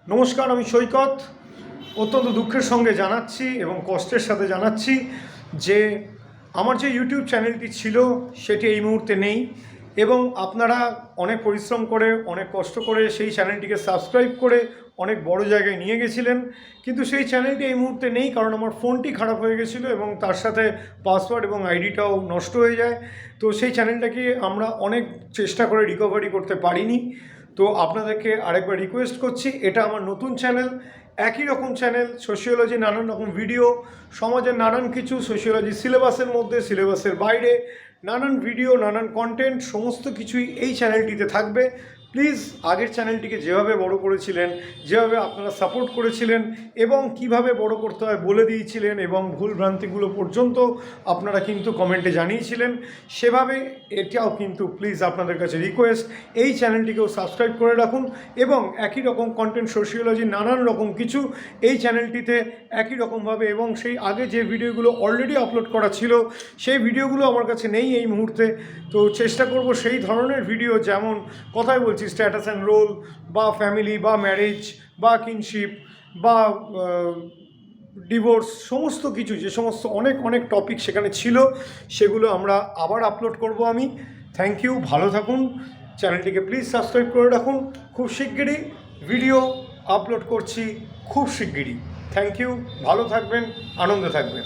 নমস্কার, আমি সৈকত। অত্যন্ত দুঃখের সঙ্গে জানাচ্ছি এবং কষ্টের সাথে জানাচ্ছি যে আমার যে ইউটিউব চ্যানেলটি ছিল সেটি এই মুহূর্তে নেই এবং আপনারা অনেক পরিশ্রম করে অনেক কষ্ট করে সেই চ্যানেলটিকে সাবস্ক্রাইব করে অনেক বড় জায়গায় নিয়ে গেছিলেন, কিন্তু সেই চ্যানেলটি এই মুহূর্তে নেই কারণ আমার ফোনটি খারাপ হয়ে গেছিলো এবং তার সাথে পাসওয়ার্ড এবং আইডিটাও নষ্ট হয়ে যায়। তো সেই চ্যানেলটাকে আমরা অনেক চেষ্টা করে রিকভারি করতে পারিনি। তো আপনাদেরকে আরেকবার রিকোয়েস্ট করছি, এটা আমার নতুন চ্যানেল, একই রকম চ্যানেল, সোশিওলজি নানান রকম ভিডিও, সমাজের নানান কিছু, সোশিওলজি সিলেবাসের মধ্যে সিলেবাসের বাইরে নানান ভিডিও, নানান কন্টেন্ট, সমস্ত কিছুই এই চ্যানেলটিতে থাকবে। প্লিজ আগের চ্যানেলটিকে যেভাবে বড় করেছিলেন, যেভাবে আপনারা সাপোর্ট করেছিলেন এবং কিভাবে বড় করতে হয় বলে দিয়েছিলেন এবং ভুলভ্রান্তিগুলো পর্যন্ত আপনারা কিন্তু কমেন্টে জানিয়েছিলেন, সেভাবে এটাও কিন্তু প্লিজ আপনাদের কাছে রিকোয়েস্ট, এই চ্যানেলটিকেও সাবস্ক্রাইব করে রাখুন এবং একই রকম কন্টেন্ট, সোশিওলজি নানান রকম কিছু এই চ্যানেলটিতে একই রকমভাবে, এবং সেই আগে যে ভিডিওগুলো অলরেডি আপলোড করা ছিল সেই ভিডিওগুলো আমার কাছে নেই এই মুহূর্তে। তো চেষ্টা করব সেই ধরনের ভিডিও, যেমন কথাই বলছি স্ট্যাটাস অ্যান্ড রোল বা ফ্যামিলি বা ম্যারেজ বা কিনশিপ বা ডিভোর্স, সমস্ত কিছু যে সমস্ত অনেক অনেক টপিক সেখানে ছিল সেগুলো আমরা আবার আপলোড করব আমি। থ্যাংক ইউ, ভালো থাকুন, চ্যানেলটিকে প্লিজ সাবস্ক্রাইব করে রাখুন। খুব শিগগিরই ভিডিও আপলোড করছি, খুব শিগগিরই। থ্যাংক ইউ, ভালো থাকবেন, আনন্দে থাকবেন।